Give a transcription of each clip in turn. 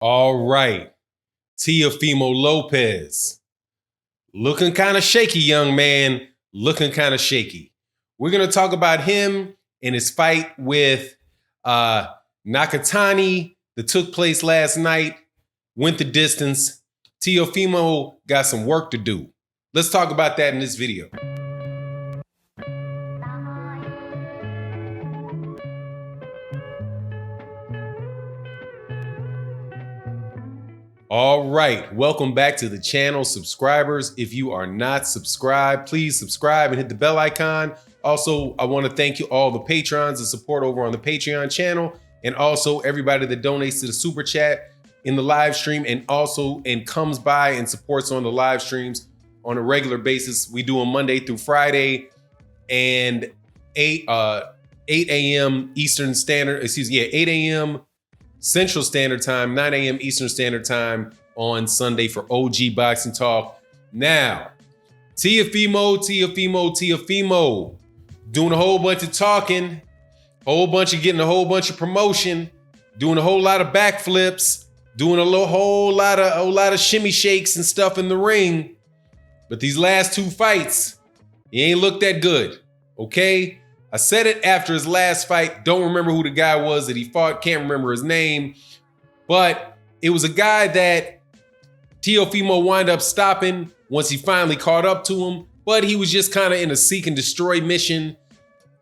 All right. Teofimo Lopez. Looking kind of shaky, young man. Looking kind of shaky. We're going to talk about him and his fight with Nakatani that took place last night. Went the distance. Teofimo got some work to do. Let's talk about that in this video. All right, welcome back to the channel, subscribers. If you are not subscribed, please subscribe and hit the bell icon. Also, I want to thank you all the patrons and support over on the Patreon channel, and also everybody that donates to the super chat in the live stream, and comes by and supports on the live streams on a regular basis. We do them Monday through Friday and 8 a.m. Eastern Standard, 8 a.m. Central Standard Time, 9 a.m. Eastern Standard Time on Sunday for OG Boxing Talk. Now, Teofimo, doing a whole bunch of talking, getting a whole bunch of promotion, doing a whole lot of backflips, doing a whole lot of shimmy shakes and stuff in the ring. But these last two fights, he ain't looked that good, okay? I said it after his last fight. Don't remember who the guy was that he fought. Can't remember his name. But it was a guy that Teofimo wound up stopping once he finally caught up to him. But he was just kind of in a seek and destroy mission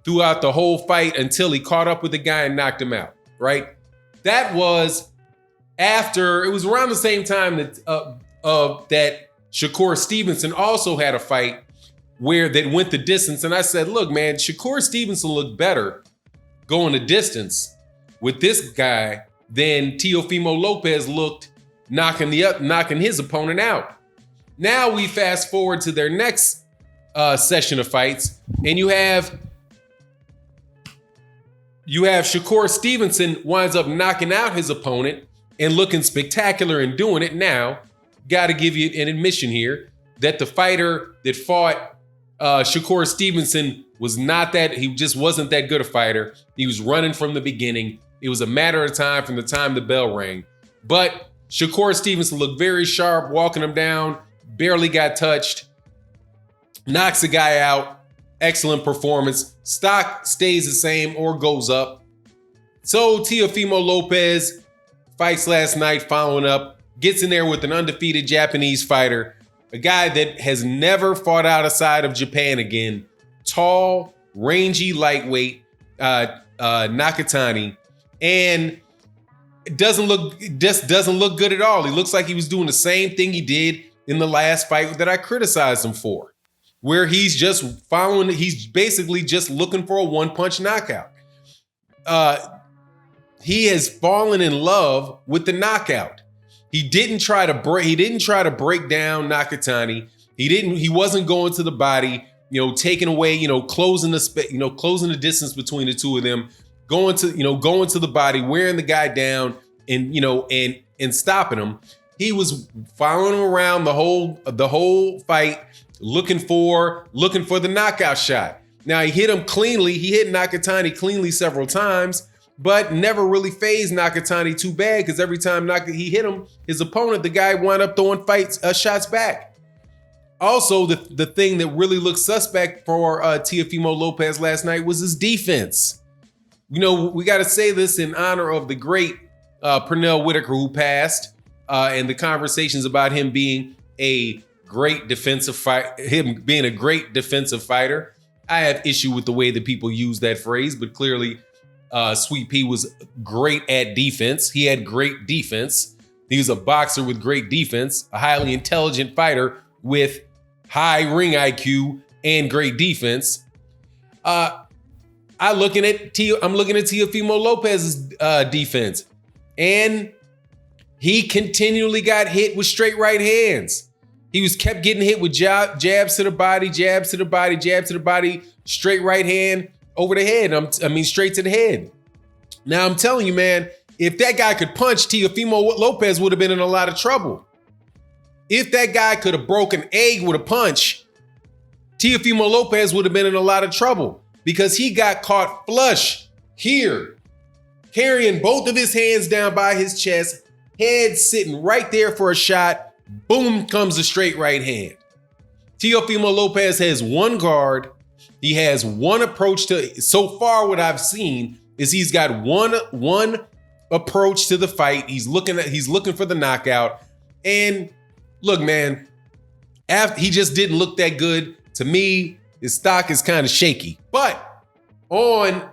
throughout the whole fight until he caught up with the guy and knocked him out, right? That was after, it was around the same time that Shakur Stevenson also had a fight that went the distance. And I said, look, man, Shakur Stevenson looked better going the distance with this guy than Teofimo Lopez looked knocking his opponent out. Now we fast forward to their next session of fights, and you have Shakur Stevenson winds up knocking out his opponent and looking spectacular and doing it. Now, got to give you an admission here that the fighter that fought Shakur Stevenson he just wasn't that good a fighter. He was running from the beginning. It was a matter of time from the time the bell rang. But Shakur Stevenson looked very sharp, walking him down, barely got touched, knocks the guy out. Excellent performance. Stock stays the same or goes up. So Teofimo Lopez fights last night, following up, gets in there with an undefeated Japanese fighter, a guy that has never fought outside of Japan again. Tall, rangy, lightweight, Nakatani, and doesn't look good at all. He looks like he was doing the same thing he did in the last fight that I criticized him for, where he's basically just looking for a one-punch knockout. He has fallen in love with the knockout. He didn't try to break down Nakatani. He wasn't going to the body, taking away, closing the distance between the two of them, going to the body, wearing the guy down and stopping him. He was following him around the whole fight, looking for the knockout shot. Now he hit him cleanly. He hit Nakatani cleanly several times, but never really phased Nakatani too bad, because every time he hit him, his opponent, the guy, wound up throwing shots back. Also, the thing that really looked suspect for Teofimo Lopez last night was his defense. We got to say this in honor of the great Pernell Whitaker, who passed, and the conversations about him being a great defensive fighter. I have issue with the way that people use that phrase, but clearly Sweet Pea was great at defense. He had great defense. He was a boxer with great defense, a highly intelligent fighter with high ring IQ and great defense. I'm looking at Teofimo Lopez's defense, and he continually got hit with straight right hands. He kept getting hit with jabs to the body, jabs to the body, jabs to the body, straight right hand over the head. Straight to the head. Now I'm telling you, man, if that guy could punch, Teofimo Lopez would have been in a lot of trouble. If that guy could have broken an egg with a punch, Teofimo Lopez would have been in a lot of trouble, because he got caught flush here, carrying both of his hands down by his chest, head sitting right there for a shot. Boom, comes a straight right hand. Teofimo Lopez has one guard. He has one approach to, so far what I've seen is he's got one approach to the fight. He's looking for the knockout. And look, man, he just didn't look that good. To me, his stock is kind of shaky. But to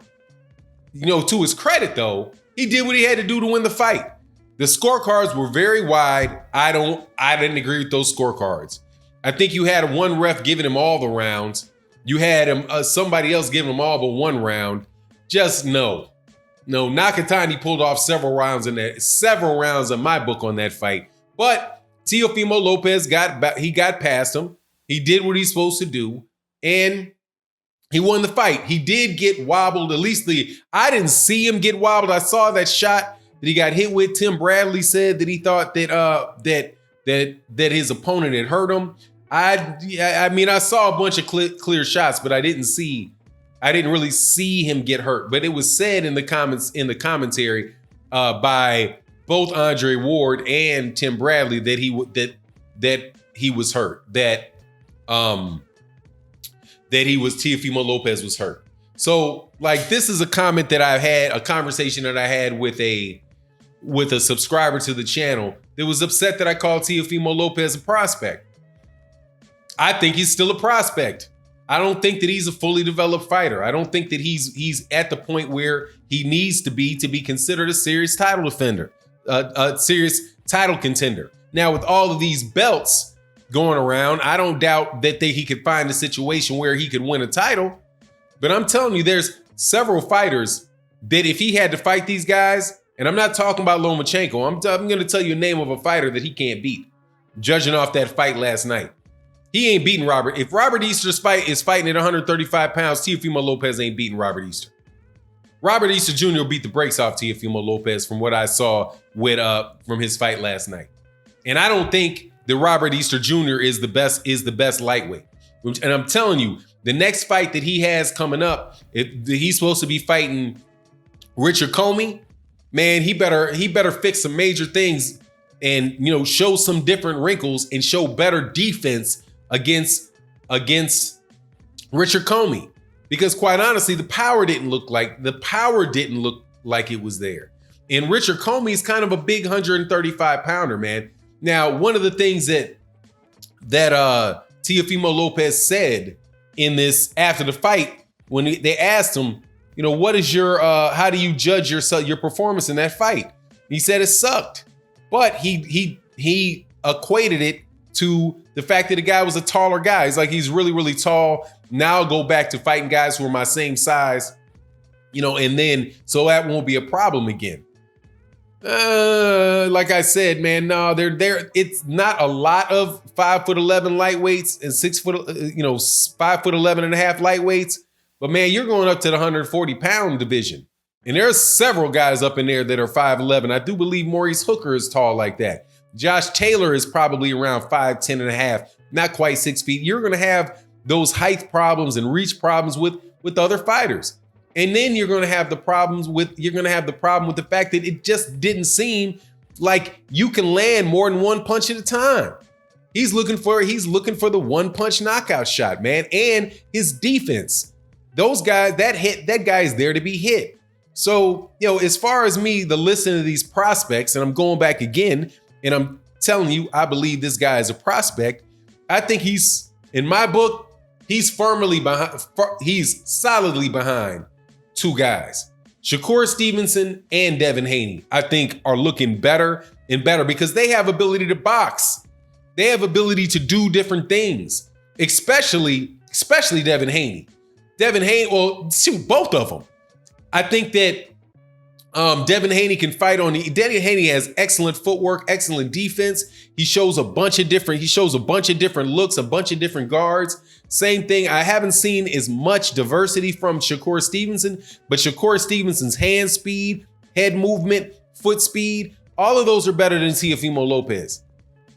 his credit though, he did what he had to do to win the fight. The scorecards were very wide. I didn't agree with those scorecards. I think you had one ref giving him all the rounds. You had him somebody else giving him all but one round. Just no. Nakatani pulled off several rounds in my book on that fight. But Teofimo Lopez got past him. He did what he's supposed to do, and he won the fight. He did get wobbled. At least I didn't see him get wobbled. I saw that shot that he got hit with. Tim Bradley said that he thought that his opponent had hurt him. I mean, I saw a bunch of clear shots, but I didn't really see him get hurt. But it was said in the commentary by both Andre Ward and Tim Bradley that he was hurt. That Teofimo Lopez was hurt. So like, this is a conversation that I had with a subscriber to the channel that was upset that I called Teofimo Lopez a prospect. I think he's still a prospect. I don't think that he's a fully developed fighter. I don't think that he's at the point where he needs to be considered a serious title defender, a serious title contender. Now, with all of these belts going around, I don't doubt that he could find a situation where he could win a title. But I'm telling you, there's several fighters that if he had to fight these guys, and I'm not talking about Lomachenko, I'm going to tell you a name of a fighter that he can't beat, judging off that fight last night. He ain't beating Robert. If Robert Easter's fight is fighting at 135 pounds, Teofimo Lopez ain't beating Robert Easter. Robert Easter Jr. beat the brakes off Teofimo Lopez from what I saw from his fight last night. And I don't think that Robert Easter Jr. is the best lightweight. And I'm telling you, the next fight that he has coming up, he's supposed to be fighting Richard Commey. Man, he better fix some major things and show some different wrinkles and show better defense against Richard Commey, because quite honestly, the power didn't look like it was there. And Richard Commey is kind of a big 135 pounder, man. Now, one of the things that Teofimo Lopez said in this after the fight, when they asked him, what is how do you judge your performance in that fight? He said it sucked, but he equated it to the fact that the guy was a taller guy. He's like, he's really, really tall. Now I'll go back to fighting guys who are my same size, and then so that won't be a problem again. Like I said, man, no, they're it's not a lot of 5'11" lightweights and 5'11" and a half lightweights. But man, you're going up to the 140 pound division. And there's several guys up in there that are 5'11". I do believe Maurice Hooker is tall like that. Josh Taylor is probably around 5'10" and a half, not quite 6 feet. You're going to have those height problems and reach problems with other fighters. And then you're going to have the problem with the fact that it just didn't seem like you can land more than one punch at a time. He's looking for the one punch knockout shot, man, and his defense. Those guys, that guy is there to be hit. So, as far as me, the listening to these prospects, and I'm going back again, and I'm telling you, I believe this guy is a prospect. I think in my book, he's solidly behind two guys. Shakur Stevenson and Devin Haney, I think, are looking better and better because they have ability to box. They have ability to do different things, especially Devin Haney. Both of them. I think that Devin Haney can fight Devin Haney has excellent footwork, excellent defense. He shows a bunch of different looks, a bunch of different guards. Same thing. I haven't seen as much diversity from Shakur Stevenson, but Shakur Stevenson's hand speed, head movement, foot speed, all of those are better than Teofimo Lopez.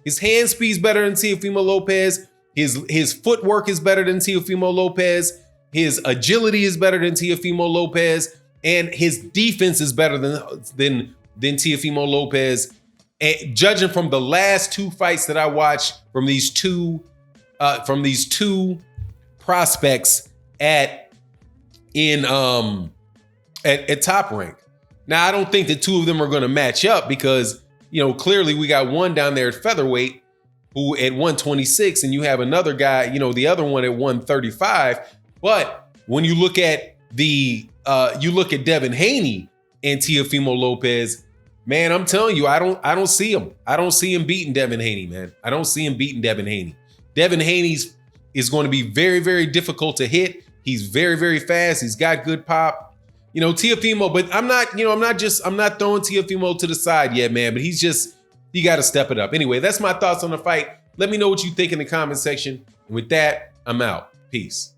His hand speed is better than Teofimo Lopez. His footwork is better than Teofimo Lopez. His agility is better than Teofimo Lopez. And his defense is better than Teofimo Lopez. And judging from the last 2 fights that I watched from these two prospects at Top Rank. Now, I don't think the two of them are going to match up because, clearly we got one down there at featherweight who at 126, and you have another guy, the other one at 135. But when you look at Devin Haney and Teofimo Lopez, man, I'm telling you, I don't see him. I don't see him beating Devin Haney, man. I don't see him beating Devin Haney. Devin Haney's is going to be very, very difficult to hit. He's very, very fast. He's got good pop. Teofimo, but I'm not throwing Teofimo to the side yet, man. But he got to step it up. Anyway, that's my thoughts on the fight. Let me know what you think in the comment section. And with that, I'm out. Peace.